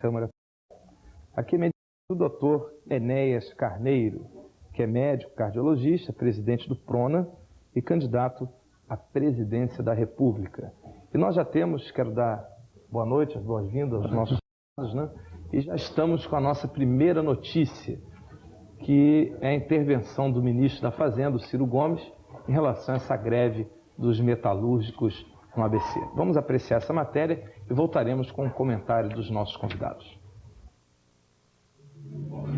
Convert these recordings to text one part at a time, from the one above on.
Câmara. Aqui é mediante o doutor Enéas Carneiro, que é médico cardiologista, presidente do PRONA e candidato à presidência da República. E nós já temos, quero dar boa noite, as boas-vindas aos nossos convidados, né? E já estamos com a nossa primeira notícia, que é a intervenção do ministro da Fazenda, Ciro Gomes, em relação a essa greve dos metalúrgicos no ABC. Vamos apreciar essa matéria e voltaremos com um comentário dos nossos convidados.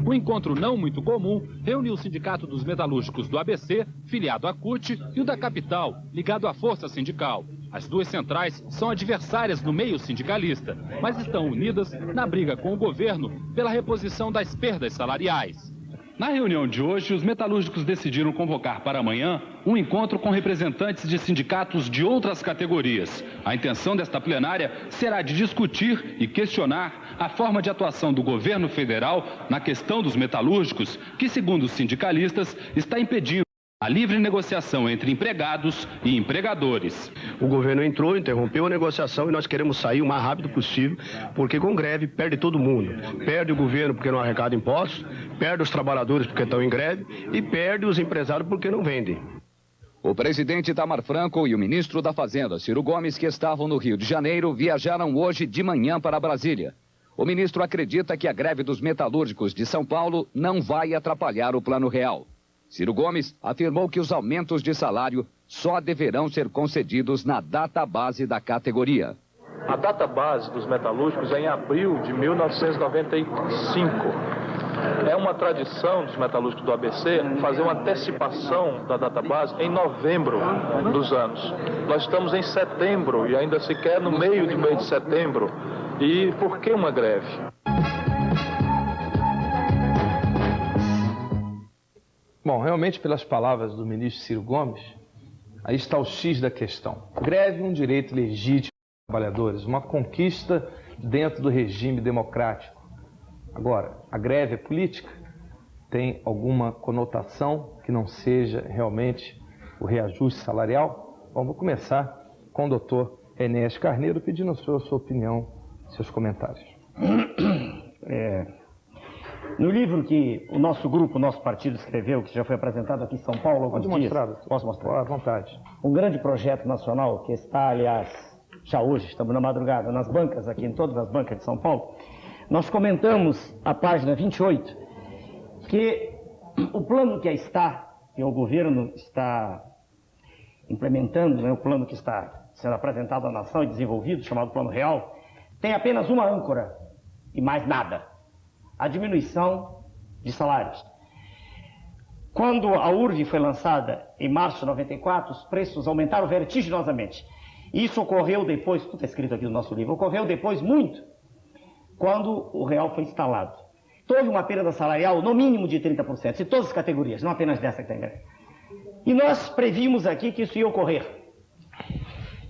Um encontro não muito comum reuniu o Sindicato dos Metalúrgicos do ABC, filiado à CUT, e o da Capital, ligado à Força Sindical. As duas centrais são adversárias no meio sindicalista, mas estão unidas na briga com o governo pela reposição das perdas salariais. Na reunião de hoje, os metalúrgicos decidiram convocar para amanhã um encontro com representantes de sindicatos de outras categorias. A intenção desta plenária será de discutir e questionar a forma de atuação do governo federal na questão dos metalúrgicos, que, segundo os sindicalistas, está impedindo a livre negociação entre empregados e empregadores. O governo entrou, interrompeu a negociação e nós queremos sair o mais rápido possível, porque com greve perde todo mundo. Perde o governo porque não arrecada impostos, perde os trabalhadores porque estão em greve e perde os empresários porque não vendem. O presidente Itamar Franco e o ministro da Fazenda, Ciro Gomes, que estavam no Rio de Janeiro, viajaram hoje de manhã para Brasília. O ministro acredita que a greve dos metalúrgicos de São Paulo não vai atrapalhar o Plano Real. Ciro Gomes afirmou que os aumentos de salário só deverão ser concedidos na data base da categoria. A data base dos metalúrgicos é em abril de 1995. É uma tradição dos metalúrgicos do ABC fazer uma antecipação da data base em novembro dos anos. Nós estamos em setembro e ainda sequer no meio do mês de setembro. E por que uma greve? Bom, realmente, pelas palavras do ministro Ciro Gomes, aí está o X da questão. Greve é um direito legítimo dos trabalhadores, uma conquista dentro do regime democrático. Agora, a greve é política? Tem alguma conotação que não seja realmente o reajuste salarial? Bom, vou começar com o doutor Enéas Carneiro, pedindo a sua opinião, seus comentários. No livro que o nosso grupo, o nosso partido escreveu, que já foi apresentado aqui em São Paulo há alguns dias... Posso mostrar? À vontade. Um grande projeto nacional que está, aliás, já hoje, estamos na madrugada, nas bancas aqui, em todas as bancas de São Paulo. Nós comentamos, a página 28, que o plano que que o governo está implementando, né, o plano que está sendo apresentado à nação e desenvolvido, chamado Plano Real, tem apenas uma âncora e mais nada. A diminuição de salários. Quando a URV foi lançada em março de 94, os preços aumentaram vertiginosamente. Isso ocorreu depois, tudo está escrito aqui no nosso livro, ocorreu depois muito, quando o real foi instalado. Houve uma perda salarial no mínimo de 30%, de todas as categorias, não apenas dessa que tem greve. E nós previmos aqui que isso ia ocorrer.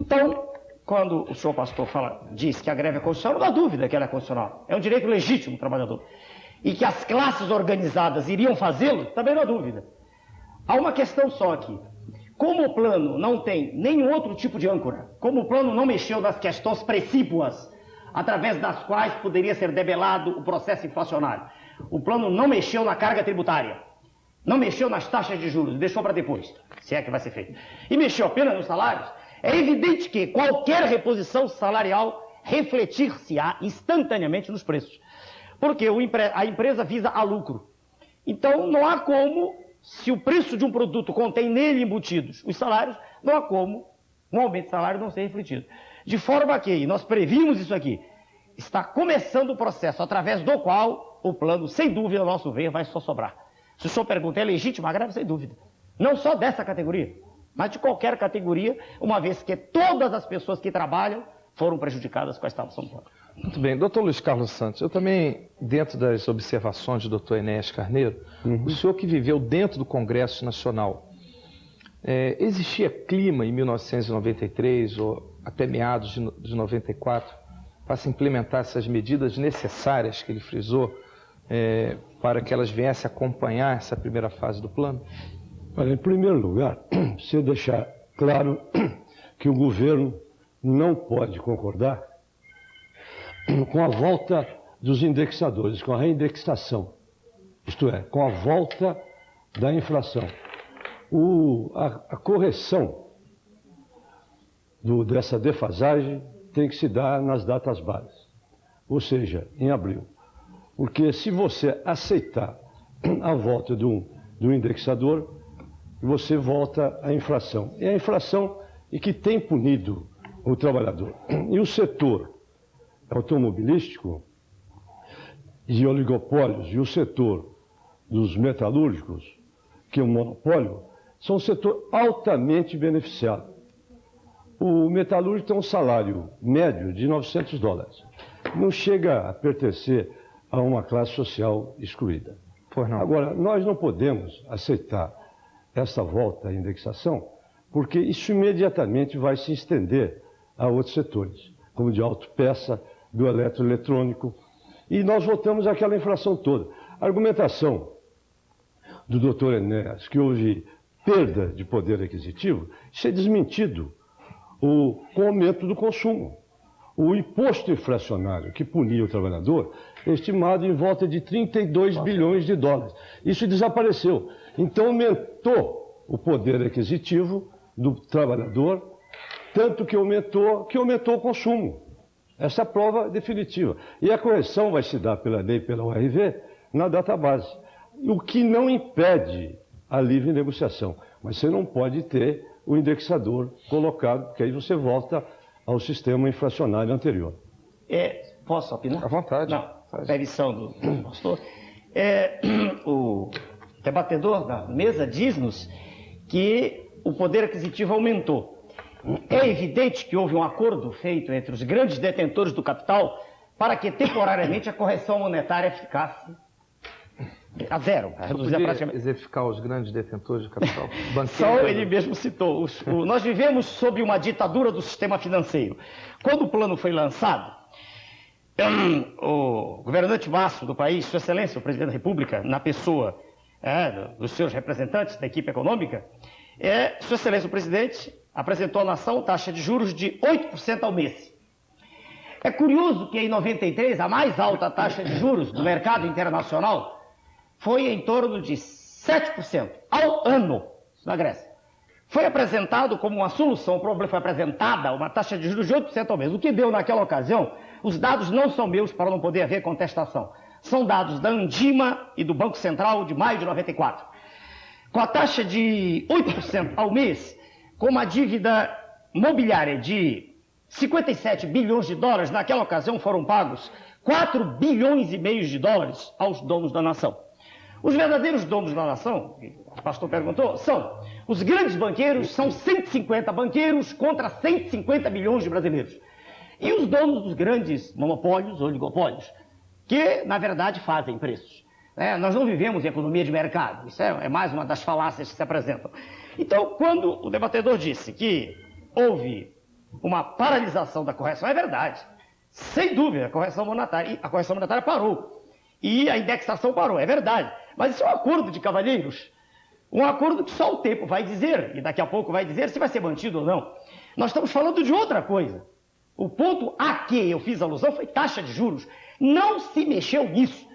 Então, quando o senhor pastor diz que a greve é constitucional, não há dúvida que ela é constitucional. É um direito legítimo do trabalhador. E que as classes organizadas iriam fazê-lo, também não há dúvida. Há uma questão só aqui. Como o plano não tem nenhum outro tipo de âncora, como o plano não mexeu nas questões precípuas, através das quais poderia ser debelado o processo inflacionário, o plano não mexeu na carga tributária, não mexeu nas taxas de juros, deixou para depois, se é que vai ser feito, e mexeu apenas nos salários, é evidente que qualquer reposição salarial refletir-se-á instantaneamente nos preços. Porque a empresa visa a lucro. Então não há como, se o preço de um produto contém nele embutidos os salários, não há como um aumento de salário não ser refletido. De forma que, e nós previmos isso aqui, está começando o processo através do qual o plano, sem dúvida, ao nosso ver, vai só sobrar. Se o senhor pergunta, é legítima a greve? Sem dúvida. Não só dessa categoria, mas de qualquer categoria, uma vez que todas as pessoas que trabalham foram prejudicadas com a instalação do plano. Muito bem. Doutor Luiz Carlos Santos, eu também, dentro das observações do doutor Enéas Carneiro, o senhor que viveu dentro do Congresso Nacional, existia clima em 1993 ou até meados de 94 para se implementar essas medidas necessárias que ele frisou para que elas viessem acompanhar essa primeira fase do plano? Olha, em primeiro lugar, preciso deixar claro que o governo não pode concordar com a volta dos indexadores, com a reindexação, isto é, com a volta da inflação. A correção dessa defasagem tem que se dar nas datas bases, ou seja, em abril. Porque se você aceitar a volta do indexador, você volta à inflação. É a inflação que tem punido o trabalhador. E o setor automobilístico de oligopólios e o setor dos metalúrgicos, que é um monopólio, são um setor altamente beneficiado. O metalúrgico tem um salário médio de $900. Não chega a pertencer a uma classe social excluída. Agora, nós não podemos aceitar essa volta à indexação, porque isso imediatamente vai se estender a outros setores, como de autopeça, do eletroeletrônico, e nós voltamos àquela inflação toda. A argumentação do Dr. Enéas, que houve perda de poder aquisitivo, isso é desmentido com o aumento do consumo. O imposto inflacionário que punia o trabalhador é estimado em volta de 32 bilhões de dólares. Isso desapareceu. Então aumentou o poder aquisitivo do trabalhador, tanto que aumentou o consumo. Essa é a prova definitiva. E a correção vai se dar pela lei e pela URV na database. O que não impede a livre negociação. Mas você não pode ter o indexador colocado, porque aí você volta ao sistema inflacionário anterior. Posso opinar? À vontade. Não, permissão do pastor. O debatedor da mesa diz-nos que o poder aquisitivo aumentou. É evidente que houve um acordo feito entre os grandes detentores do capital para que temporariamente a correção monetária ficasse a zero. Podia exemplificar os grandes detentores do capital? Só ele mesmo citou. Nós vivemos sob uma ditadura do sistema financeiro. Quando o plano foi lançado, o governante máximo do país, Sua Excelência, o Presidente da República, na pessoa dos seus representantes da equipe econômica, Sua Excelência, o Presidente, apresentou à nação taxa de juros de 8% ao mês. É curioso que em 93, a mais alta taxa de juros do mercado internacional foi em torno de 7% ao ano na Grécia. Foi apresentado como uma solução, o problema foi apresentada uma taxa de juros de 8% ao mês. O que deu naquela ocasião, os dados não são meus para não poder haver contestação. São dados da Andima e do Banco Central de maio de 94. Com a taxa de 8% ao mês, com uma dívida mobiliária de 57 bilhões de dólares, naquela ocasião foram pagos 4 bilhões e meio de dólares aos donos da nação. Os verdadeiros donos da nação, o pastor perguntou, são os grandes banqueiros, são 150 banqueiros contra 150 milhões de brasileiros. E os donos dos grandes monopólios, oligopólios, que na verdade fazem preços. Nós não vivemos em economia de mercado, isso é mais uma das falácias que se apresentam. Então, quando o debatedor disse que houve uma paralisação da correção, é verdade. Sem dúvida, a correção monetária parou. E a indexação parou, é verdade. Mas isso é um acordo de cavalheiros. Um acordo que só o tempo vai dizer, e daqui a pouco vai dizer se vai ser mantido ou não. Nós estamos falando de outra coisa. O ponto a que eu fiz alusão foi taxa de juros. Não se mexeu nisso.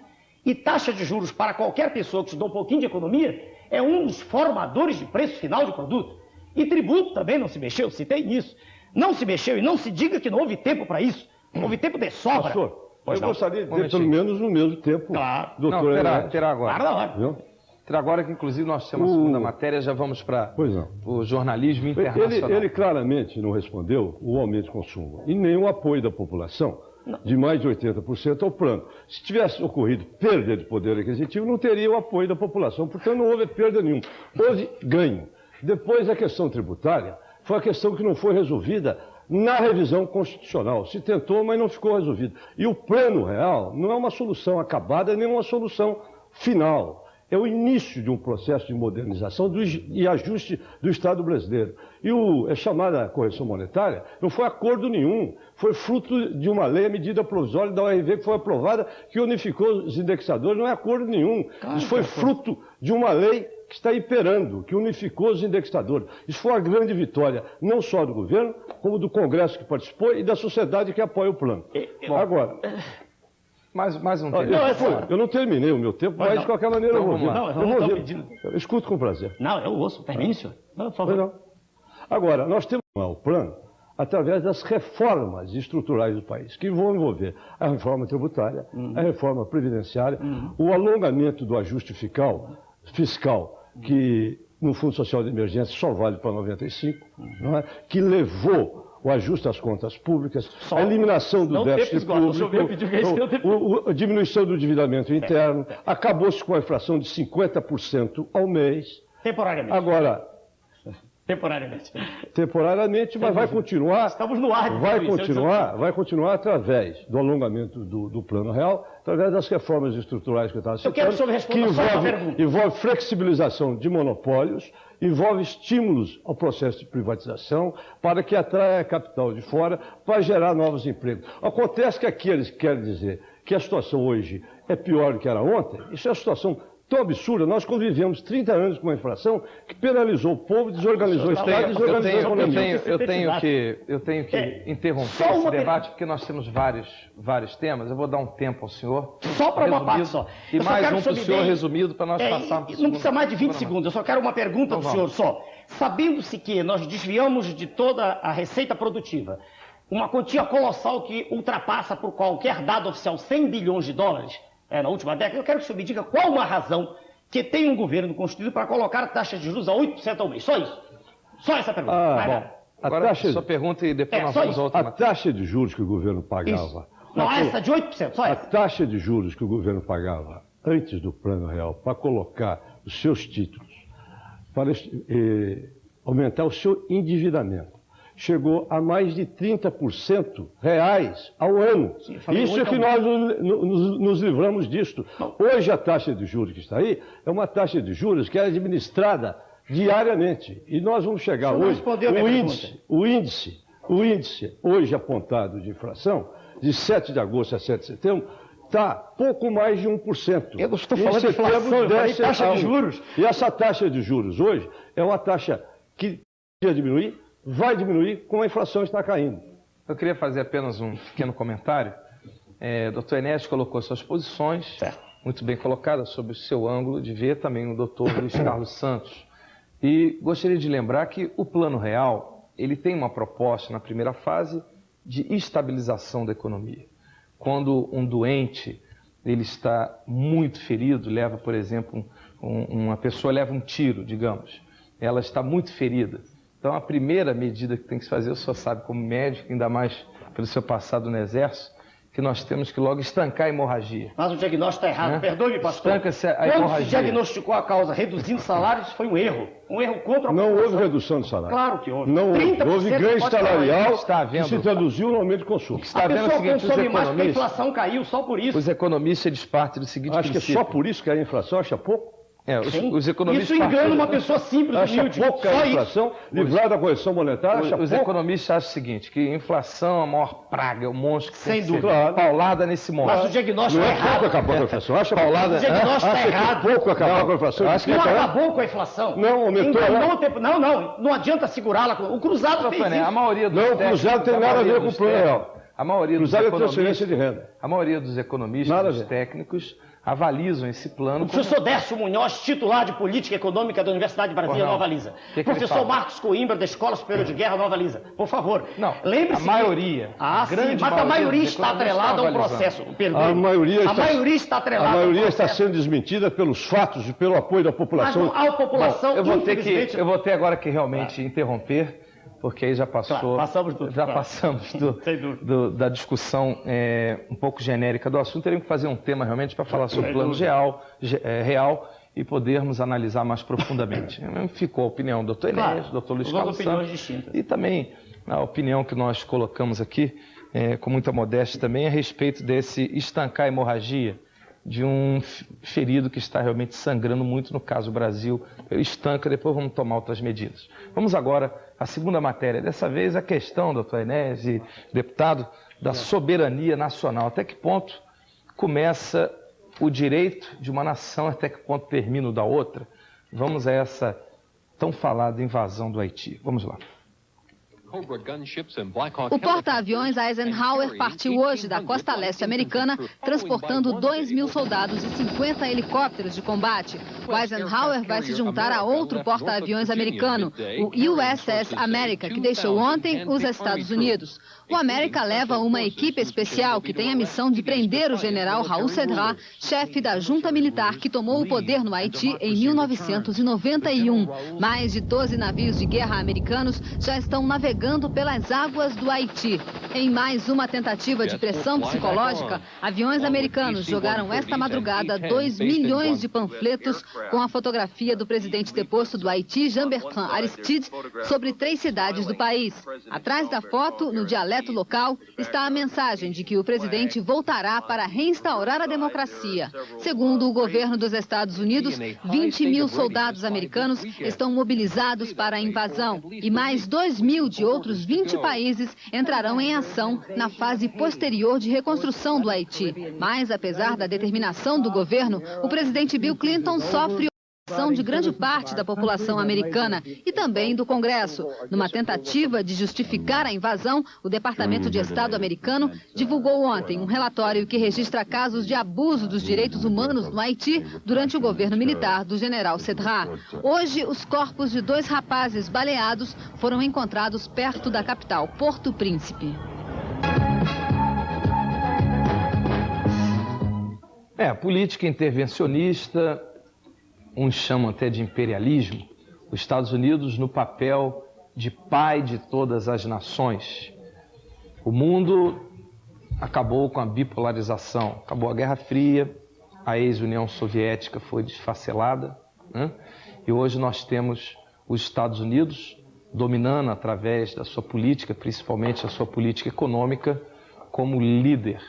E taxa de juros para qualquer pessoa que estudou um pouquinho de economia é um dos formadores de preço final de produto. E tributo também não se mexeu, citei nisso. Não se mexeu e não se diga que não houve tempo para isso. Houve tempo de sobra. Pastor, eu gostaria de ter pelo menos no mesmo tempo. Claro. Doutor, terá agora. Claro. Terá agora que, inclusive, nós temos a segunda matéria, já vamos para o jornalismo internacional. Ele claramente não respondeu o aumento de consumo e nem o apoio da população de mais de 80% ao plano. Se tivesse ocorrido perda de poder aquisitivo, não teria o apoio da população. Portanto, não houve perda nenhuma. Houve ganho. Depois, a questão tributária foi a questão que não foi resolvida na revisão constitucional. Se tentou, mas não ficou resolvido. E o plano real não é uma solução acabada, nem uma solução final. É o início de um processo de modernização e ajuste do Estado brasileiro. E a chamada correção monetária não foi acordo nenhum, foi fruto de uma lei, a medida provisória da URV que foi aprovada, que unificou os indexadores, não é acordo nenhum. Isso foi fruto de uma lei que está imperando, que unificou os indexadores. Isso foi uma grande vitória, não só do governo, como do Congresso que participou e da sociedade que apoia o plano. Agora... Mais um tempo. Eu não terminei o meu tempo, mas de qualquer maneira eu vou ouvir. Não, eu não estou pedindo. Eu escuto com prazer. Não, eu ouço. Termine, senhor. Não, por favor. Não. Agora, nós temos o plano através das reformas estruturais do país, que vão envolver a reforma tributária, a reforma previdenciária, o alongamento do ajuste fiscal, que no Fundo Social de Emergência só vale para 95, não é? Que levou o ajuste às contas públicas, a eliminação do déficit público, a diminuição do endividamento interno, acabou-se com a inflação de 50% ao mês. Temporariamente. Agora, temporariamente, mas vai continuar. Estamos no ar. Vai continuar através do alongamento do Plano Real, através das reformas estruturais que eu estava citando. Eu quero que o senhor responda só uma pergunta. Envolve flexibilização de monopólios, envolve estímulos ao processo de privatização para que atraia capital de fora para gerar novos empregos. Acontece que aqueles que querem dizer que a situação hoje é pior do que era ontem, isso é uma situação tão absurda. Nós convivemos 30 anos com uma inflação que penalizou o povo, desorganizou o Estado, desorganizou a economia. Eu tenho que interromper esse debate, porque nós temos vários temas. Eu vou dar um tempo ao senhor. Só para uma parte só. E mais um para o senhor resumido, para nós passarmos. Não precisa mais de 20 segundos. Eu só quero uma pergunta do senhor só. Sabendo-se que nós desviamos de toda a receita produtiva uma quantia colossal que ultrapassa por qualquer dado oficial 100 bilhões de dólares, na última década, eu quero que o senhor me diga qual uma razão que tem um governo constituído para colocar a taxa de juros a 8% ao mês. Só isso. Só essa pergunta. Agora, sua pergunta e depois nós vamos a outra. A taxa de juros que o governo pagava... Isso. Não, essa de 8%, só essa. A taxa de juros que o governo pagava antes do Plano Real para colocar os seus títulos, para aumentar o seu endividamento, chegou a mais de 30% reais ao ano. Sim, isso é que nós nos livramos disto. Hoje a taxa de juros que está aí é uma taxa de juros que é administrada diariamente. E nós vamos chegar hoje, o índice hoje apontado de inflação, de 7 de agosto a 7 de setembro, está pouco mais de 1%. Eu não estou falando de inflação, eu falei taxa de juros. E essa taxa de juros hoje é uma taxa que ia diminuir, vai diminuir como a inflação está caindo. Eu queria fazer apenas um pequeno comentário. O doutor Enéas colocou suas posições, muito bem colocadas, sob o seu ângulo de ver, também o doutor Luiz Carlos Santos. E gostaria de lembrar que o Plano Real, ele tem uma proposta na primeira fase de estabilização da economia. Quando um doente ele está muito ferido, leva, por exemplo, uma pessoa leva um tiro, digamos, ela está muito ferida. Então, a primeira medida que tem que se fazer, o senhor sabe como médico, ainda mais pelo seu passado no Exército, que nós temos que logo estancar a hemorragia. Mas o diagnóstico está errado. Perdoe-me, pastor. Estanca-se a Quando hemorragia. se diagnosticou a causa reduzindo salários, foi um erro. Um erro contra a Não população. houve redução de salário. Claro que houve. Não houve. Houve ganho salarial que se traduziu no aumento de consumo. A pessoa consome mais porque a inflação caiu, só por isso. Os economistas eles partem do seguinte Acho princípio. que é só por isso que a inflação acha pouco. Os economistas isso engana uma pessoa simples, Acha humilde. pouco a inflação, livrada da correção monetária, acha Os pouco. economistas acham o seguinte, que a inflação é a maior praga, é o monstro que Sem tem que ser dúvida. paulada nesse monstro. Mas o diagnóstico Não é é pouco errado. acabar com a inflação, acha Paulada, O diagnóstico está acha errado. que pouco acabar com a inflação. Não acabou com a inflação. Não, aumentou, Enganou né? o tempo. Não adianta segurá-la. O cruzado fez isso. A maioria dos Não, o cruzado tem nada a ver com o Plano Real. A maioria dos Cruzado é economistas, transferência de renda. a maioria dos economistas, Nada a dos ver. técnicos, avalizam esse plano O professor Décio Munhoz, titular de Política Econômica da Universidade de Brasília, não avaliza. que ele Professor fala? Marcos Coimbra, da Escola Superior de Guerra, não avaliza. Por favor. Não, lembre-se a maioria, Ah, a sim, grande mas a maioria maioria dos está economistas atrelada a um estão avalizando. processo. Perdoe. A maioria está atrelada A maioria a um está processo. sendo desmentida pelos fatos e pelo apoio da Mas população. não há população, Eu vou infelizmente... ter agora que realmente interromper, porque aí já passou. Claro, passamos do- já claro. passamos Sem dúvida. da discussão um pouco genérica do assunto. Teríamos que fazer um tema realmente para falar sobre Sem o plano dúvida. real e podermos analisar mais profundamente. Ficou a opinião do Dr. Enéas, do Dr. Luiz duas Carlos opiniões Santos, distintas. e também a opinião que nós colocamos aqui, com muita modéstia também, a respeito desse estancar a hemorragia de um ferido que está realmente sangrando muito, no caso Brasil, estanca, depois vamos tomar outras medidas. Vamos agora à segunda matéria, dessa vez a questão, doutor Enéas e deputado, da soberania nacional. Até que ponto começa o direito de uma nação, até que ponto termina o da outra? Vamos a essa tão falada invasão do Haiti. Vamos lá. O porta-aviões Eisenhower partiu hoje da costa leste americana, transportando 2.000 soldados e 50 helicópteros de combate. O Eisenhower vai se juntar a outro porta-aviões americano, o USS America, que deixou ontem os Estados Unidos. O America leva uma equipe especial que tem a missão de prender o general Raul Cedras, chefe da junta militar que tomou o poder no Haiti em 1991. Mais de 12 navios de guerra americanos já estão navegando pelas águas do Haiti. Em mais uma tentativa de pressão psicológica, aviões americanos jogaram esta madrugada 2 milhões de panfletos com a fotografia do presidente deposto do Haiti, Jean-Bertrand Aristide, sobre 3 cidades do país. Atrás da foto, no dialeto local, está a mensagem de que o presidente voltará para reinstaurar a democracia. Segundo o governo dos Estados Unidos, 20.000 soldados americanos estão mobilizados para a invasão e mais 2.000 de outros 20 países entrarão em ação na fase posterior de reconstrução do Haiti. Mas, apesar da determinação do governo, o presidente Bill Clinton sofre de grande parte da população americana e também do Congresso. Numa tentativa de justificar a invasão, o Departamento de Estado americano divulgou ontem um relatório que registra casos de abuso dos direitos humanos no Haiti durante o governo militar do general Cedras. Hoje, os corpos de 2 rapazes baleados foram encontrados perto da capital, Porto Príncipe. A política intervencionista, uns chamam até de imperialismo, os Estados Unidos no papel de pai de todas as nações. O mundo acabou com a bipolarização, acabou a Guerra Fria, a ex-União Soviética foi desfacelada, né? E hoje nós temos os Estados Unidos dominando através da sua política, principalmente a sua política econômica, como líder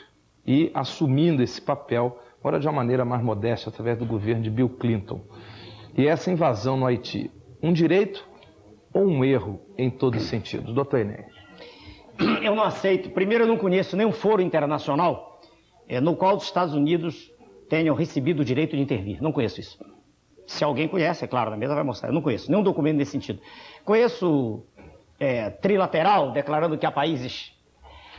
e assumindo esse papel, agora de uma maneira mais modesta, através do governo de Bill Clinton. E essa invasão no Haiti, um direito ou um erro em todos os sentidos? Doutor Enéas. Eu não aceito. Primeiro, eu não conheço nenhum foro internacional no qual os Estados Unidos tenham recebido o direito de intervir. Não conheço isso. Se alguém conhece, é claro, na mesa vai mostrar. Eu não conheço nenhum documento nesse sentido. Conheço trilateral, declarando que há países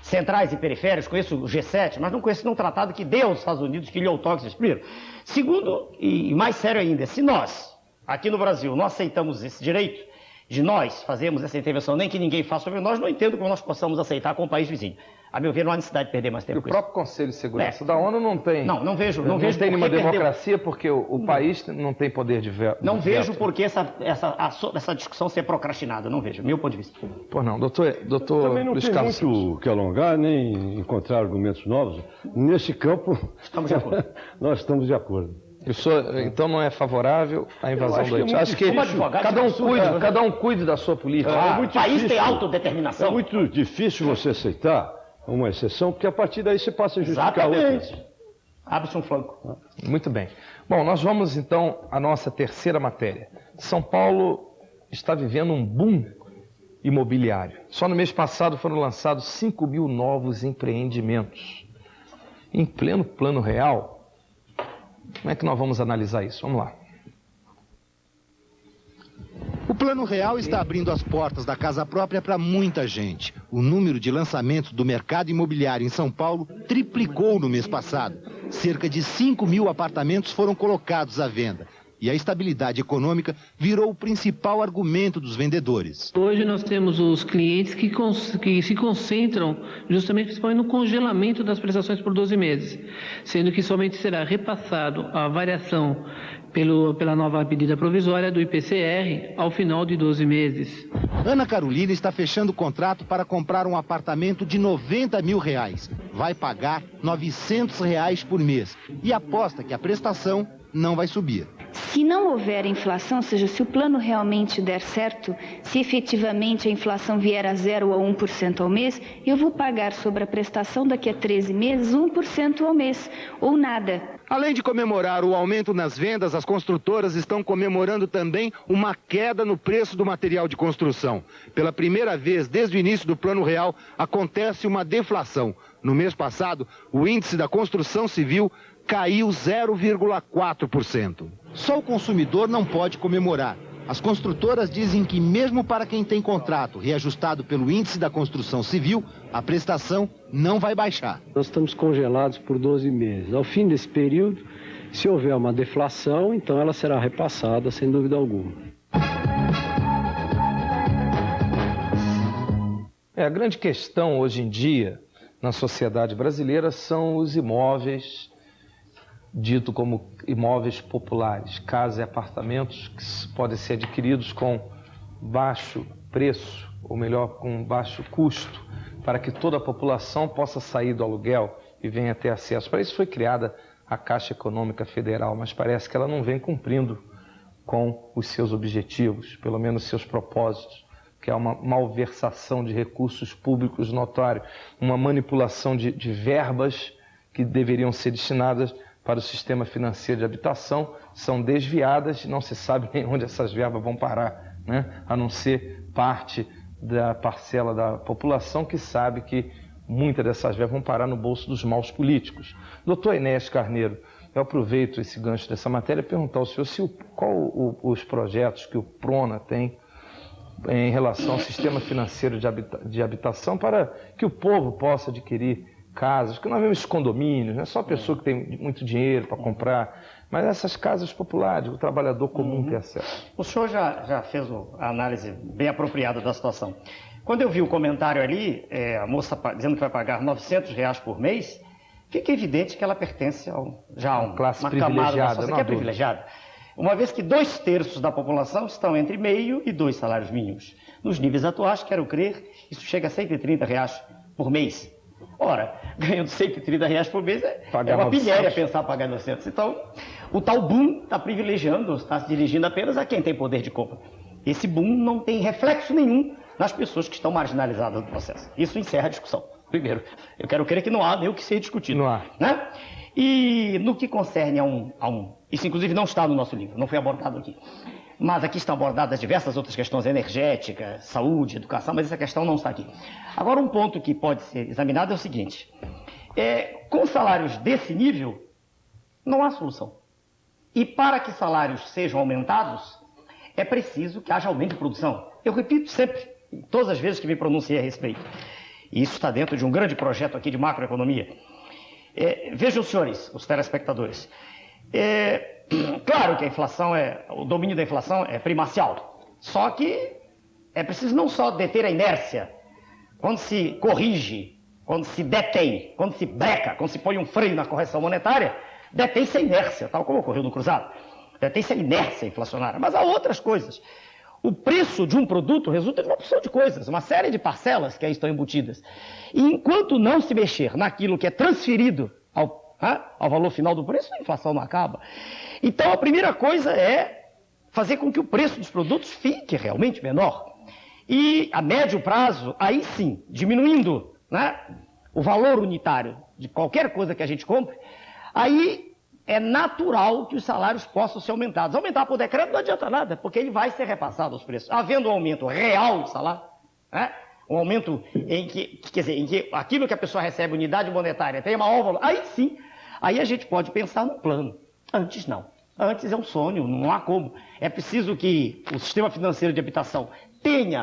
centrais e periféricos, conheço o G7, mas não conheço nenhum tratado que dê aos Estados Unidos que lhe outorgue esse primeiro. Segundo, e mais sério ainda, se nós, aqui no Brasil, não aceitamos esse direito de nós fazermos essa intervenção, nem que ninguém faça sobre nós, não entendo como nós possamos aceitar com o país vizinho. A meu ver, não há necessidade de perder mais tempo. E o próprio Conselho de Segurança da ONU não tem. Não vejo. Não tem nenhuma democracia porque o país não tem poder de veto. Não vejo por que essa discussão ser procrastinada. Não vejo, meu ponto de vista. Por não, doutor também não tem muito que alongar, nem encontrar argumentos novos. Nesse campo, estamos de acordo. Nós estamos de acordo. O senhor, então, não é favorável à invasão do Haiti? Acho que cada um cuide da sua política. O país tem autodeterminação. É muito difícil você aceitar uma exceção, porque a partir daí você passa a justificar outra. Abre-se um flanco. Muito bem. Bom, nós vamos então à nossa terceira matéria. São Paulo está vivendo um boom imobiliário. Só no mês passado foram lançados 5.000 novos empreendimentos. Em pleno Plano Real, como é que nós vamos analisar isso? Vamos lá. O Plano Real está abrindo as portas da casa própria para muita gente. O número de lançamentos do mercado imobiliário em São Paulo triplicou no mês passado. Cerca de 5.000 apartamentos foram colocados à venda. E a estabilidade econômica virou o principal argumento dos vendedores. Hoje nós temos os clientes que se concentram justamente principalmente no congelamento das prestações por 12 meses, sendo que somente será repassado a variação pela nova medida provisória do IPCR ao final de 12 meses. Ana Carolina está fechando o contrato para comprar um apartamento de R$90 mil. Vai pagar R$900 por mês e aposta que a prestação não vai subir. Se não houver inflação, ou seja, se o plano realmente der certo, se efetivamente a inflação vier a 0 a 1% ao mês, eu vou pagar sobre a prestação daqui a 13 meses 1% ao mês, ou nada. Além de comemorar o aumento nas vendas, as construtoras estão comemorando também uma queda no preço do material de construção. Pela primeira vez desde o início do Plano Real, acontece uma deflação. No mês passado, o índice da construção civil caiu 0,4%. Só o consumidor não pode comemorar. As construtoras dizem que mesmo para quem tem contrato reajustado pelo índice da construção civil, a prestação não vai baixar. Nós estamos congelados por 12 meses. Ao fim desse período, se houver uma deflação, então ela será repassada sem dúvida alguma. A grande questão hoje em dia na sociedade brasileira são os imóveis, dito como imóveis populares, casas e apartamentos que podem ser adquiridos com baixo preço, ou melhor, com baixo custo, para que toda a população possa sair do aluguel e venha ter acesso. Para isso foi criada a Caixa Econômica Federal, mas parece que ela não vem cumprindo com os seus objetivos, pelo menos seus propósitos, que é uma malversação de recursos públicos notório, uma manipulação de verbas que deveriam ser destinadas para o sistema financeiro de habitação, são desviadas e não se sabe nem onde essas verbas vão parar, né? A não ser parte da parcela da população que sabe que muitas dessas verbas vão parar no bolso dos maus políticos. Doutor Enéas Carneiro, eu aproveito esse gancho dessa matéria e perguntar ao senhor qual os projetos que o PRONA tem em relação ao sistema financeiro de habitação para que o povo possa adquirir casas, porque nós vemos condomínios, não é só a pessoa que tem muito dinheiro para comprar, mas essas casas populares, o trabalhador comum tem acesso. O senhor já fez a análise bem apropriada da situação. Quando eu vi o comentário ali, a moça dizendo que vai pagar R$900 por mês, fica evidente que ela pertence a uma classe camada da sociedade que é privilegiada. Uma vez que 2/3 da população estão entre meio e 2 salários mínimos. Nos níveis atuais, quero crer, isso chega a R$130 por mês. Ora, ganhando R$130 por mês é uma pilhéria pensar pagar 900. Então, o tal boom está privilegiando, está se dirigindo apenas a quem tem poder de compra. Esse boom não tem reflexo nenhum nas pessoas que estão marginalizadas do processo. Isso encerra a discussão. Primeiro, eu quero crer que não há nem o que ser discutido. Não há. Né? E no que concerne a um... Isso, inclusive, não está no nosso livro, não foi abordado aqui. Mas aqui estão abordadas diversas outras questões energéticas, saúde, educação, mas essa questão não está aqui. Agora, um ponto que pode ser examinado é o seguinte. Com salários desse nível, não há solução. E para que salários sejam aumentados, é preciso que haja aumento de produção. Eu repito sempre, todas as vezes que me pronunciei a respeito. E isso está dentro de um grande projeto aqui de macroeconomia. Vejam, senhores, os telespectadores. Claro que a inflação o domínio da inflação é primacial. Só que é preciso não só deter a inércia. Quando se corrige, quando se detém, quando se breca, quando se põe um freio na correção monetária, detém-se a inércia, tal como ocorreu no cruzado. Detém-se a inércia inflacionária. Mas há outras coisas. O preço de um produto resulta de uma opção de coisas, uma série de parcelas que aí estão embutidas. E enquanto não se mexer naquilo que é transferido ao valor final do preço, a inflação não acaba. Então, a primeira coisa é fazer com que o preço dos produtos fique realmente menor. E, a médio prazo, aí sim, diminuindo, né, o valor unitário de qualquer coisa que a gente compre, aí é natural que os salários possam ser aumentados. Aumentar por decreto não adianta nada, porque ele vai ser repassado aos preços. Havendo um aumento real de salário, né, um aumento em que aquilo que a pessoa recebe, unidade monetária, tem maior valor, aí sim, aí a gente pode pensar no plano. Antes não. Antes é um sonho, não há como. É preciso que o sistema financeiro de habitação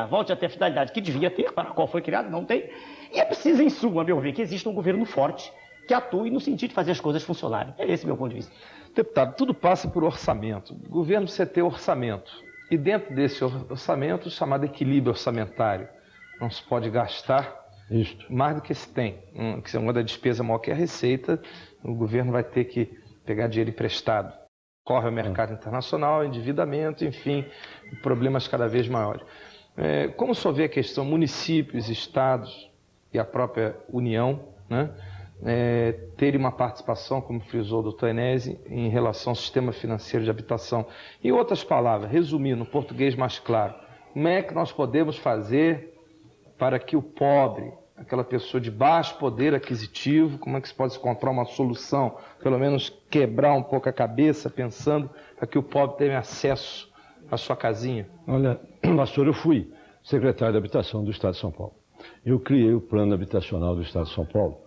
volte a ter a finalidade que devia ter, para a qual foi criado, não tem. E é preciso, em suma, a meu ver, que exista um governo forte que atue no sentido de fazer as coisas funcionarem. É esse o meu ponto de vista. Deputado, tudo passa por orçamento. O governo precisa ter orçamento. E dentro desse orçamento, o chamado equilíbrio orçamentário. Não se pode gastar mais do que se tem. Que uma da despesa maior que a receita, o governo vai ter que pegar dinheiro emprestado. Corre ao mercado internacional, endividamento, enfim, problemas cada vez maiores. Como o senhor vê a questão municípios, estados e a própria União, né, terem uma participação, como frisou o doutor Enéas, em relação ao sistema financeiro de habitação? Em outras palavras, resumindo, no português mais claro, como é que nós podemos fazer para que o pobre, aquela pessoa de baixo poder aquisitivo, como é que se pode encontrar uma solução, pelo menos quebrar um pouco a cabeça, pensando para que o pobre tenha acesso à sua casinha? Olha, pastor, eu fui secretário de Habitação do Estado de São Paulo. Eu criei o Plano Habitacional do Estado de São Paulo,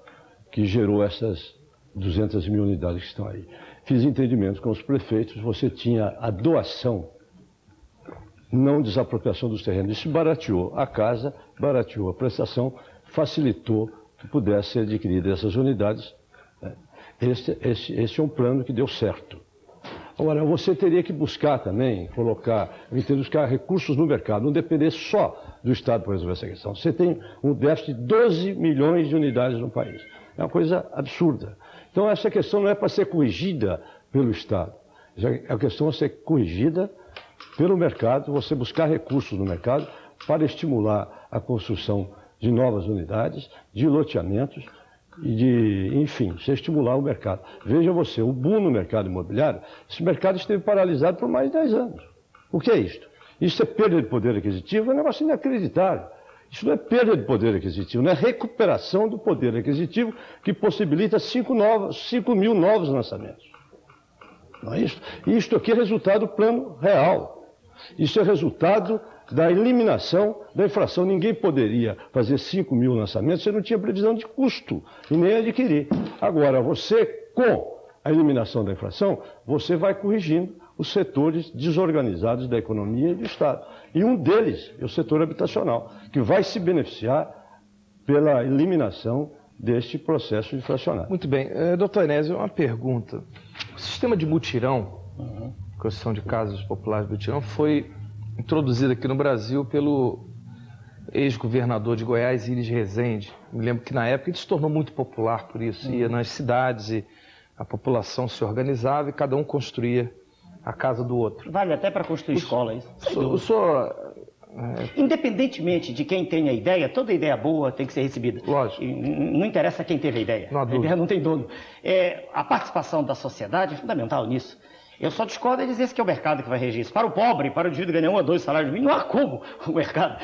que gerou essas 200 mil unidades que estão aí. Fiz entendimentos com os prefeitos, você tinha a doação não desapropriação dos terrenos. Isso barateou a casa, barateou a prestação, facilitou que pudesse ser adquirida essas unidades. Esse é um plano que deu certo. Agora, você teria que buscar também, buscar recursos no mercado, não depender só do Estado para resolver essa questão. Você tem um déficit de 12 milhões de unidades no país. É uma coisa absurda. Então, essa questão não é para ser corrigida pelo Estado. A questão é ser corrigida pelo mercado, você buscar recursos no mercado para estimular a construção de novas unidades, de loteamentos e enfim, você estimular o mercado. Veja você, o boom no mercado imobiliário, esse mercado esteve paralisado por mais de 10 anos. O que é isto? Isso é perda de poder aquisitivo, é um negócio inacreditável. Isso não é perda de poder aquisitivo, não é recuperação do poder aquisitivo que possibilita 5 mil novos lançamentos. Não é isso? Isto aqui é resultado do plano real. Isso é resultado da eliminação da inflação. Ninguém poderia fazer 5 mil lançamentos, você não tinha previsão de custo e nem adquirir. Agora, você, com a eliminação da inflação, você vai corrigindo os setores desorganizados da economia e do Estado. E um deles é o setor habitacional, que vai se beneficiar pela eliminação deste processo inflacionário. Muito bem. Doutor Enésio, uma pergunta. O sistema de mutirão, construção de casas populares de mutirão, foi introduzido aqui no Brasil pelo ex-governador de Goiás, Iris Rezende. Me lembro que na época ele se tornou muito popular por isso. Ia nas cidades e a população se organizava e cada um construía a casa do outro. Vale até para construir escola, isso. O senhor... Independentemente de quem tem a ideia, toda ideia boa tem que ser recebida. Lógico. Não interessa quem teve a ideia. Não há dúvida. A ideia não tem dono. A participação da sociedade é fundamental nisso. Eu só discordo de dizer que é o mercado que vai regir isso. Para o pobre, para o indivíduo ganhar 1 ou 2 salários mínimos, não há como o mercado.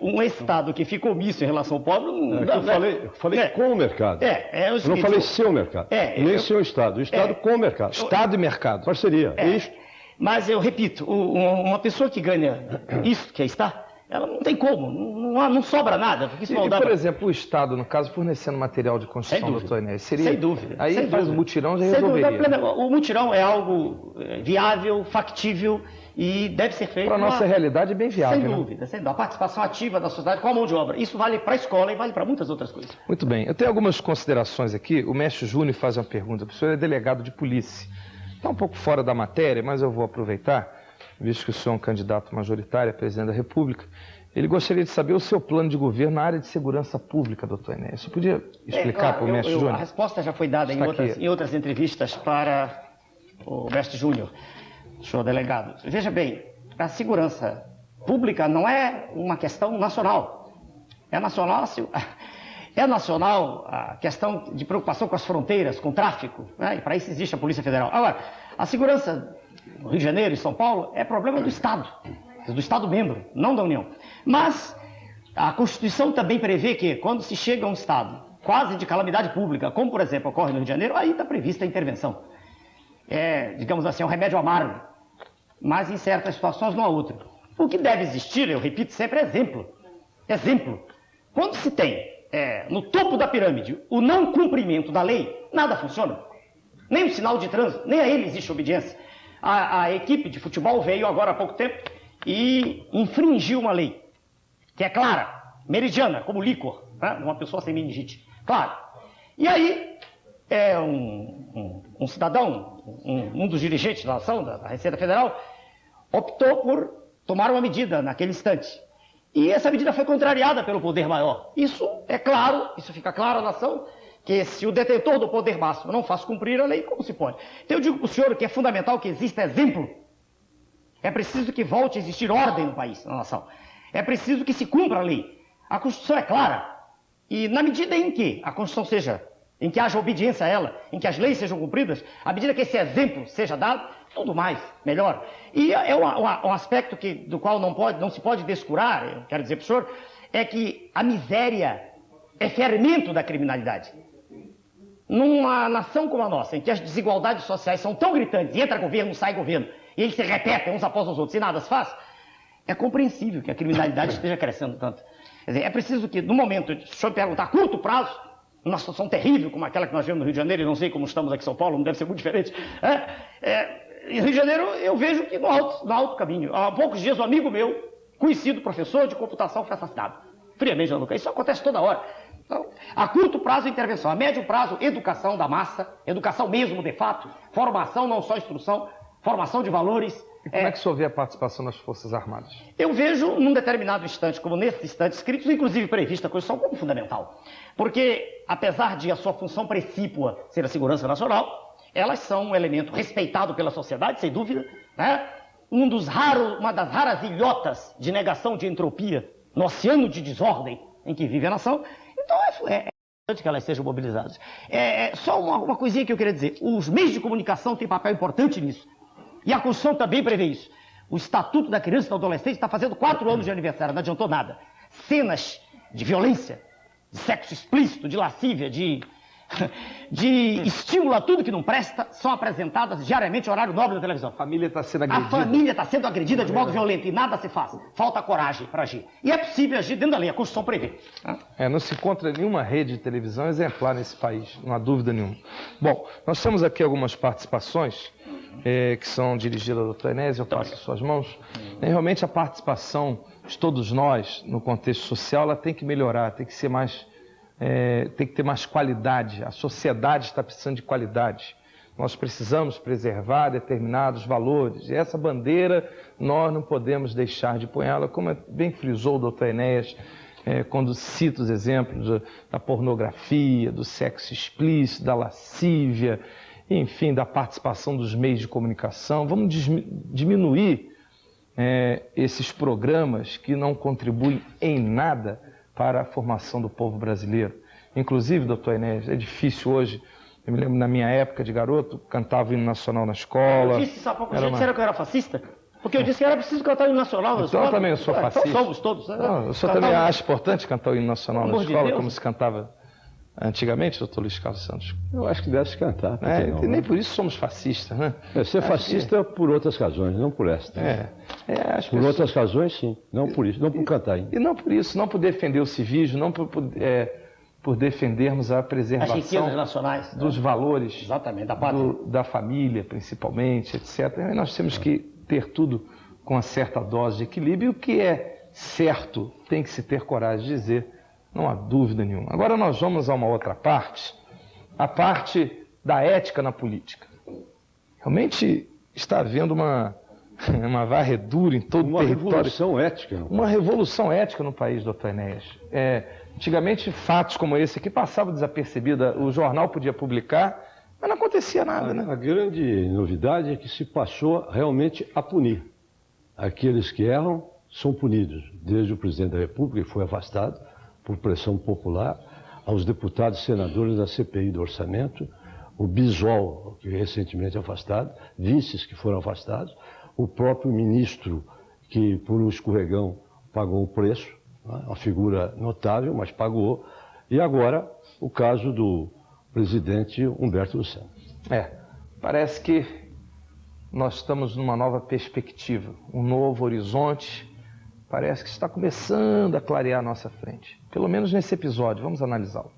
Um Estado que fica omisso em relação ao pobre... Eu falei com o mercado. Eu não falei seu mercado. Nem seu Estado. O Estado com o mercado. Estado e mercado. Parceria. Isto. Mas eu repito, uma pessoa que ganha isso que está, ela não tem como, não sobra nada. Porque por exemplo, o Estado, no caso, fornecendo material de construção, doutor Enésio, seria... Sem dúvida. Aí sem faz dúvida. o mutirão, já resolveria. O mutirão é algo viável, factível e deve ser feito... Para a nossa realidade é bem viável. Sem dúvida, sem dúvida. A participação ativa da sociedade com a mão de obra. Isso vale para a escola e vale para muitas outras coisas. Muito bem. Eu tenho algumas considerações aqui. O mestre Júnior faz uma pergunta. O senhor é delegado de polícia. Está um pouco fora da matéria, mas eu vou aproveitar, visto que o senhor é um candidato majoritário a presidente da República. Ele gostaria de saber o seu plano de governo na área de segurança pública, doutor Enésio. Você podia explicar para o mestre Júnior? A resposta já foi dada em outras entrevistas para o mestre Júnior, senhor delegado. Veja bem, a segurança pública não é uma questão nacional. É nacional a questão de preocupação com as fronteiras, com o tráfico, né? E para isso existe a Polícia Federal. Agora, a segurança no Rio de Janeiro e São Paulo é problema do Estado membro, não da União. Mas a Constituição também prevê que quando se chega a um Estado quase de calamidade pública, como por exemplo ocorre no Rio de Janeiro, aí está prevista a intervenção. Digamos assim, um remédio amargo, mas em certas situações não há outro. O que deve existir, eu repito sempre, é exemplo. Exemplo. Quando se tem no topo da pirâmide o não cumprimento da lei, nada funciona. Nem o sinal de trânsito, nem a ele existe obediência. A equipe de futebol veio agora há pouco tempo e infringiu uma lei, que é clara, meridiana, como líquor, né? Uma pessoa sem meningite. Claro. E aí, um cidadão, um dos dirigentes da nação, da Receita Federal, optou por tomar uma medida naquele instante. E essa medida foi contrariada pelo poder maior. Isso é claro, isso fica claro à nação, que se o detentor do poder máximo não faz cumprir a lei, como se pode? Então eu digo para o senhor que é fundamental que exista exemplo. É preciso que volte a existir ordem no país, na nação. É preciso que se cumpra a lei. A Constituição é clara. E na medida em que a Constituição em que haja obediência a ela, em que as leis sejam cumpridas, à medida que esse exemplo seja dado, tudo mais, melhor. E é um aspecto do qual não se pode descurar, eu quero dizer para o senhor, é que a miséria é fermento da criminalidade. Numa nação como a nossa, em que as desigualdades sociais são tão gritantes, entra governo, sai governo, e eles se repetem uns após os outros e nada se faz, é compreensível que a criminalidade esteja crescendo tanto. Quer dizer, é preciso que, no momento, se o senhor perguntar a curto prazo, numa situação terrível como aquela que nós vemos no Rio de Janeiro, e não sei como estamos aqui em São Paulo, não deve ser muito diferente, em Rio de Janeiro, eu vejo que no alto caminho. Há poucos dias, um amigo meu, conhecido professor de computação, foi assassinado. Friamente, Gianluca. Isso acontece toda hora. Então, a curto prazo, intervenção. A médio prazo, educação da massa, educação mesmo, de fato, formação, não só instrução, formação de valores. E como é que o senhor vê a participação das Forças Armadas? Eu vejo, num determinado instante, como nesse instante, escritos, inclusive prevista a Constituição, como fundamental. Porque, apesar de a sua função precípua ser a segurança nacional, elas são um elemento respeitado pela sociedade, sem dúvida, né? Uma das raras ilhotas de negação de entropia no oceano de desordem em que vive a nação. Então, é importante que elas sejam mobilizadas. Só uma coisinha que eu queria dizer. Os meios de comunicação têm papel importante nisso. E a Constituição também prevê isso. O Estatuto da Criança e do Adolescente está fazendo 4 anos de aniversário, não adiantou nada. Cenas de violência, de sexo explícito, de lascívia, de estímulo a tudo que não presta, são apresentadas diariamente no horário nobre da televisão. A família está sendo agredida. A família está sendo agredida de modo violento e nada se faz. Falta coragem para agir. E é possível agir dentro da lei, a Constituição prevê. Não se encontra nenhuma rede de televisão exemplar nesse país, não há dúvida nenhuma. Bom, nós temos aqui algumas participações que são dirigidas ao doutor Enéas, eu passo em suas mãos. Realmente a participação de todos nós no contexto social, ela tem que melhorar, tem que ser mais... tem que ter mais qualidade, a sociedade está precisando de qualidade. Nós precisamos preservar determinados valores, e essa bandeira nós não podemos deixar de ponhá-la, como bem frisou o doutor Enéas, quando cita os exemplos da pornografia, do sexo explícito, da lascívia, enfim, da participação dos meios de comunicação. Vamos diminuir esses programas que não contribuem em nada para a formação do povo brasileiro. Inclusive, doutor Enéas, é difícil hoje, eu me lembro na minha época de garoto, cantava o hino nacional na escola. Eu disse isso há pouco tempo, disseram que eu era fascista? Porque eu disse que era preciso cantar o hino nacional na escola. Então eu também sou fascista. Então somos todos. Não, o senhor também acha importante cantar o hino nacional na escola, como se cantava antigamente, doutor Luiz Carlos Santos? Eu acho que deve se cantar. E nem por isso somos fascistas, né? Ser fascista por outras razões, não por esta. Por outras razões, sim. Não por isso, não por cantar. E não por isso, não por defender o civismo, não por defendermos a preservação nacionais, dos valores, exatamente, da família, principalmente, etc. E nós temos que ter tudo com uma certa dose de equilíbrio. E o que é certo tem que se ter coragem de dizer, não há dúvida nenhuma. Agora nós vamos a uma outra parte, a parte da ética na política. Realmente está havendo uma varredura em todo o território. Uma revolução ética. Uma revolução ética no país, doutor Enéas. Antigamente, fatos como esse aqui passavam desapercebidos. O jornal podia publicar, mas não acontecia nada, né? A grande novidade é que se passou realmente a punir. Aqueles que erram são punidos. Desde o presidente da República, que foi afastado por pressão popular, aos deputados e senadores da CPI do Orçamento, o Bisol, que recentemente afastado, vices que foram afastados, o próprio ministro, que por um escorregão pagou o preço, uma figura notável, mas pagou, e agora o caso do presidente Humberto Luciano. Parece que nós estamos numa nova perspectiva, um novo horizonte, parece que está começando a clarear a nossa frente. Pelo menos nesse episódio, vamos analisá-lo.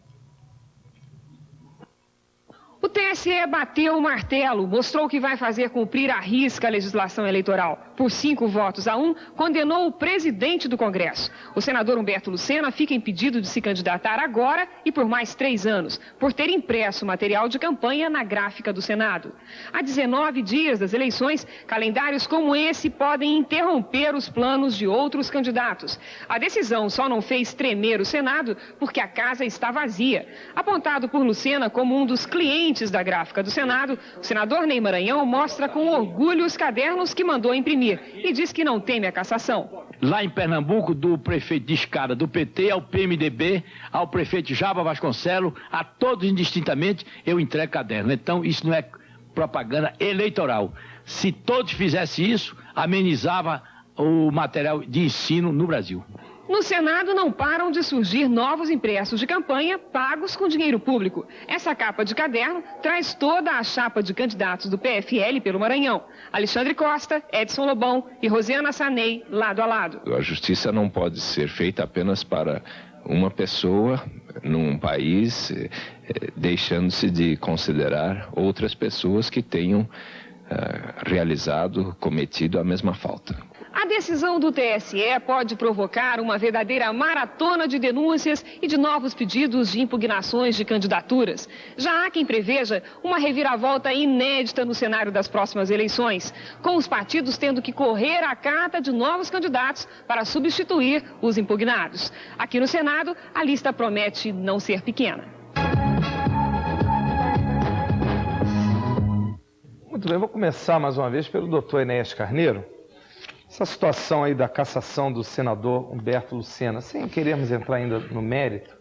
O TSE bateu o martelo, mostrou que vai fazer cumprir à risca a legislação eleitoral. Por 5 votos a 1, condenou o presidente do Congresso. O senador Humberto Lucena fica impedido de se candidatar agora e por mais 3 anos, por ter impresso material de campanha na gráfica do Senado. Há 19 dias das eleições, calendários como esse podem interromper os planos de outros candidatos. A decisão só não fez tremer o Senado porque a casa está vazia. Apontado por Lucena como um dos clientes da gráfica do Senado, o senador Ney Maranhão mostra com orgulho os cadernos que mandou imprimir e diz que não teme a cassação. Lá em Pernambuco, do prefeito de escada do PT ao PMDB, ao prefeito Jaba Vasconcelos, a todos indistintamente, eu entrego caderno. Então, isso não é propaganda eleitoral. Se todos fizessem isso, amenizava o material de ensino no Brasil. No Senado não param de surgir novos impressos de campanha pagos com dinheiro público. Essa capa de caderno traz toda a chapa de candidatos do PFL pelo Maranhão. Alexandre Costa, Edson Lobão e Rosiana Sanei, lado a lado. A justiça não pode ser feita apenas para uma pessoa num país, deixando-se de considerar outras pessoas que tenham realizado, cometido a mesma falta. A decisão do TSE pode provocar uma verdadeira maratona de denúncias e de novos pedidos de impugnações de candidaturas. Já há quem preveja uma reviravolta inédita no cenário das próximas eleições, com os partidos tendo que correr à cata de novos candidatos para substituir os impugnados. Aqui no Senado, a lista promete não ser pequena. Muito bem, vou começar mais uma vez pelo doutor Enéas Carneiro. Essa situação aí da cassação do senador Humberto Lucena, sem querermos entrar ainda no mérito,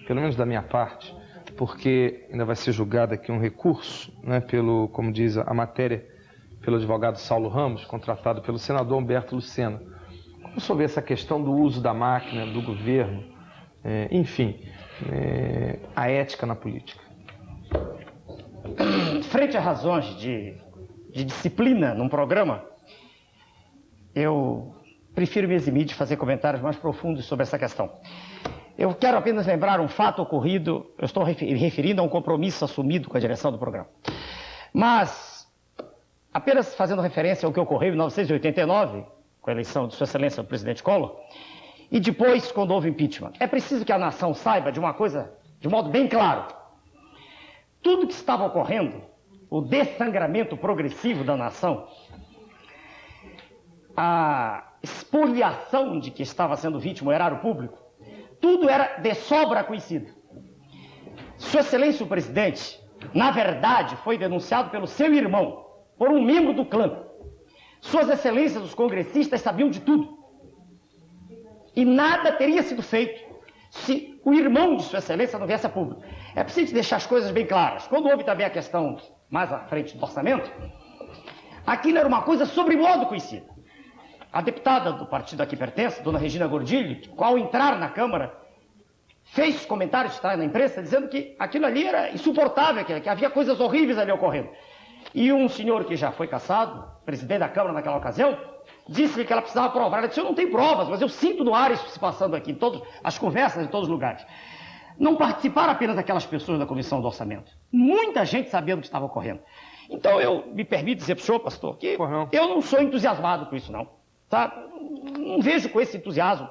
pelo menos da minha parte, porque ainda vai ser julgado aqui um recurso, né, pelo, como diz a matéria, pelo advogado Saulo Ramos, contratado pelo senador Humberto Lucena. Como sobre essa questão do uso da máquina, do governo, enfim, a ética na política? Frente a razões de disciplina num programa, eu prefiro me eximir de fazer comentários mais profundos sobre essa questão. Eu quero apenas lembrar um fato ocorrido, eu estou referindo a um compromisso assumido com a direção do programa. Mas, apenas fazendo referência ao que ocorreu em 1989, com a eleição de Sua Excelência o presidente Collor, e depois, quando houve impeachment. É preciso que a nação saiba de uma coisa, de modo bem claro. Tudo que estava ocorrendo, o dessangramento progressivo da nação, a espoliação de que estava sendo vítima o erário público, tudo era de sobra conhecido. Sua Excelência o Presidente, na verdade, foi denunciado pelo seu irmão, por um membro do clã. Suas Excelências, os congressistas, sabiam de tudo. E nada teria sido feito se o irmão de Sua Excelência não viesse a público. É preciso deixar as coisas bem claras. Quando houve também a questão mais à frente do orçamento, aquilo era uma coisa sobremodo conhecida. A deputada do partido a que pertence, dona Regina Gordilho, ao entrar na Câmara, fez comentários na imprensa dizendo que aquilo ali era insuportável, que havia coisas horríveis ali ocorrendo. E um senhor que já foi cassado, presidente da Câmara naquela ocasião, disse que ela precisava provar. Ela disse: eu não tenho provas, mas eu sinto no ar isso se passando aqui, em todas as conversas, em todos os lugares. Não participaram apenas aquelas pessoas da Comissão do Orçamento. Muita gente sabia do que estava ocorrendo. Então eu me permito dizer para o senhor, pastor, que eu não sou entusiasmado com isso, não. Tá? Não vejo com esse entusiasmo.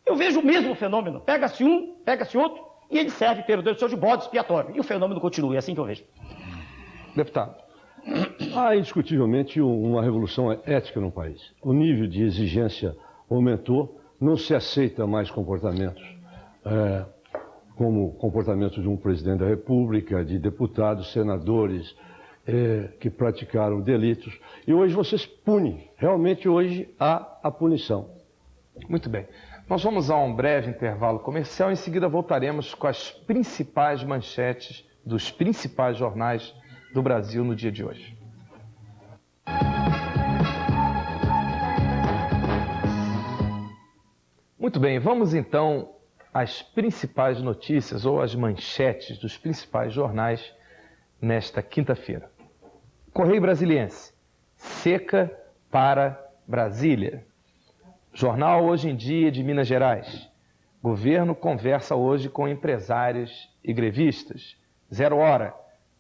Eu vejo o mesmo fenômeno. Pega-se um, pega-se outro, e ele serve, pelo Deus do céu, de bode expiatório. E o fenômeno continua, é assim que eu vejo. Deputado. Há indiscutivelmente uma revolução ética no país. O nível de exigência aumentou, não se aceita mais comportamentos como comportamentos de um presidente da República, de deputados, senadores, que praticaram delitos. E hoje vocês punem. Realmente hoje há a punição. Muito bem. Nós vamos a um breve intervalo comercial. Em seguida voltaremos com as principais manchetes dos principais jornais do Brasil no dia de hoje. Muito bem, vamos então às principais notícias ou às manchetes dos principais jornais nesta quinta-feira. Correio Brasiliense, seca para Brasília. Jornal Hoje em Dia de Minas Gerais. Governo conversa hoje com empresários e grevistas. 0 Hora.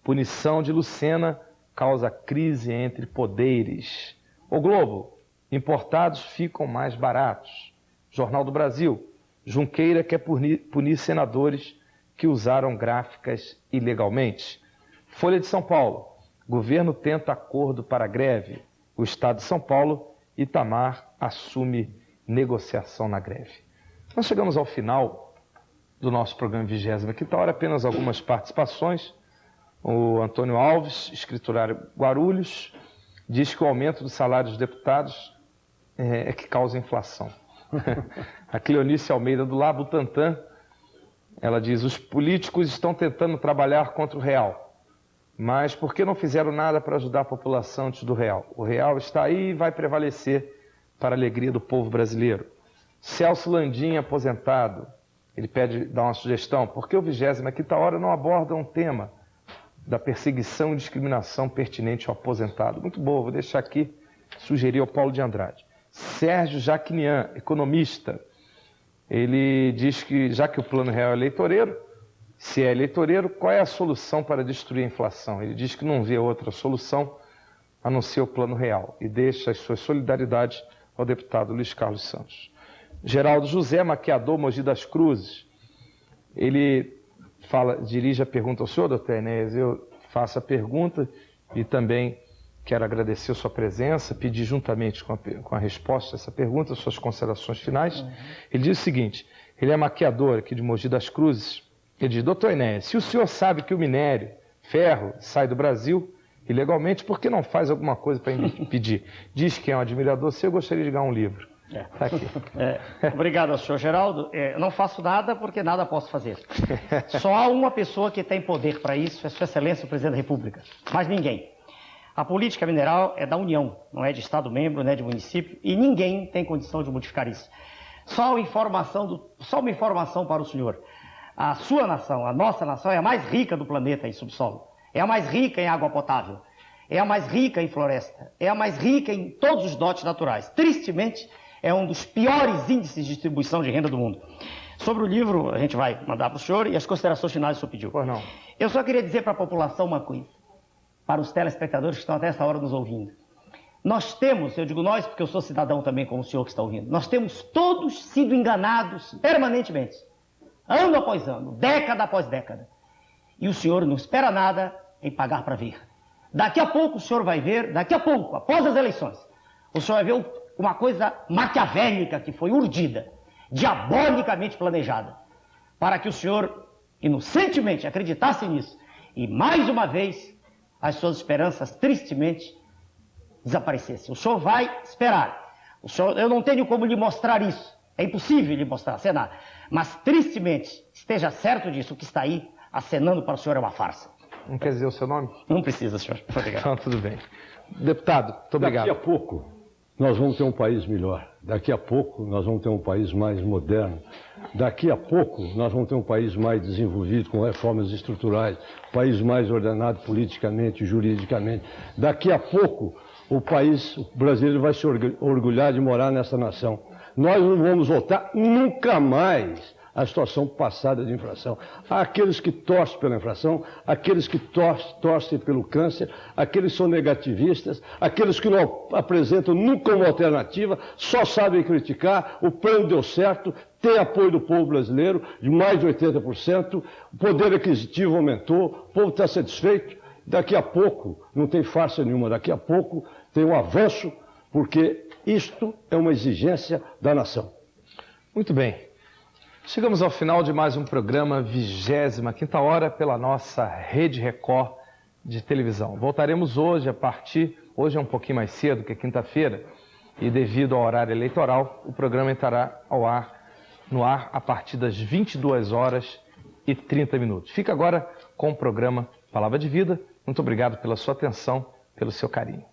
Punição de Lucena causa crise entre poderes. O Globo. Importados ficam mais baratos. Jornal do Brasil. Junqueira quer punir senadores que usaram gráficas ilegalmente. Folha de São Paulo. Governo tenta acordo para greve. O Estado de São Paulo, Itamar assume negociação na greve. Nós chegamos ao final do nosso programa 25ª Hora, apenas algumas participações. O Antônio Alves, escriturário Guarulhos, diz que o aumento do salário dos deputados é que causa inflação. A Cleonice Almeida do Lar Butantan, ela diz: os políticos estão tentando trabalhar contra o real. Mas por que não fizeram nada para ajudar a população antes do real? O real está aí e vai prevalecer para a alegria do povo brasileiro. Celso Landim, aposentado, ele dar uma sugestão: por que o 25ª Hora não aborda um tema da perseguição e discriminação pertinente ao aposentado? Muito boa, vou deixar aqui, sugerir ao Paulo de Andrade. Sérgio Jacquinian, economista, ele diz que, já que o Plano Real é eleitoreiro, se é eleitoreiro, qual é a solução para destruir a inflação? Ele diz que não vê outra solução anuncia o Plano Real e deixa as suas solidariedades ao deputado Luiz Carlos Santos. Geraldo José, maquiador, Mogi das Cruzes, ele dirige a pergunta ao senhor, doutor Enéas. Eu faço a pergunta e também quero agradecer a sua presença, pedir juntamente com a resposta a essa pergunta, as suas considerações finais. Ele diz o seguinte, ele é maquiador aqui de Mogi das Cruzes, ele diz: doutor Enéas, se o senhor sabe que o minério, ferro, sai do Brasil ilegalmente, por que não faz alguma coisa para impedir? Diz que é um admirador seu, eu gostaria de ganhar um livro. Tá aqui. Obrigado, senhor Geraldo. Eu não faço nada porque nada posso fazer. Só há uma pessoa que tem poder para isso, é Sua Excelência o Presidente da República. Mais ninguém. A política mineral é da União, não é de Estado-membro, não é de município, e ninguém tem condição de modificar isso. Só uma informação para o senhor. A sua nação, a nossa nação, é a mais rica do planeta em subsolo. É a mais rica em água potável. É a mais rica em floresta. É a mais rica em todos os dotes naturais. Tristemente, é um dos piores índices de distribuição de renda do mundo. Sobre o livro, a gente vai mandar para o senhor e as considerações finais o senhor pediu. Pois não. Eu só queria dizer para a população uma coisa, para os telespectadores que estão até essa hora nos ouvindo. Nós temos, eu digo nós porque eu sou cidadão também como o senhor que está ouvindo, nós temos todos sido enganados permanentemente, ano após ano, década após década. E o senhor não espera nada em pagar para ver. Daqui a pouco o senhor vai ver, daqui a pouco, após as eleições, o senhor vai ver uma coisa maquiavélica que foi urdida, diabolicamente planejada, para que o senhor inocentemente acreditasse nisso. E mais uma vez, as suas esperanças tristemente desaparecessem. O senhor vai esperar. Eu não tenho como lhe mostrar isso. É impossível lhe mostrar, acenar. Mas tristemente, esteja certo disso, o que está aí acenando para o senhor é uma farsa. Não quer dizer o seu nome? Não precisa, senhor. Obrigado. Então, tudo bem. Deputado, muito obrigado. Daqui a pouco nós vamos ter um país melhor. Daqui a pouco nós vamos ter um país mais moderno. Daqui a pouco nós vamos ter um país mais desenvolvido, com reformas estruturais, um país mais ordenado politicamente e juridicamente. Daqui a pouco o brasileiro vai se orgulhar de morar nessa nação. Nós não vamos voltar nunca mais à situação passada de inflação. Há aqueles que torcem pela inflação, aqueles que torcem pelo câncer, aqueles que são negativistas, aqueles que não apresentam nunca uma alternativa, só sabem criticar, o plano deu certo, tem apoio do povo brasileiro de mais de 80%, o poder aquisitivo aumentou, o povo está satisfeito. Daqui a pouco, não tem farsa nenhuma, daqui a pouco tem um avanço, porque isto é uma exigência da nação. Muito bem. Chegamos ao final de mais um programa 25ª Hora pela nossa Rede Record de televisão. Voltaremos hoje hoje é um pouquinho mais cedo que quinta-feira, e devido ao horário eleitoral, o programa entrará no ar a partir das 22h30. Fica agora com o programa Palavra de Vida. Muito obrigado pela sua atenção, pelo seu carinho.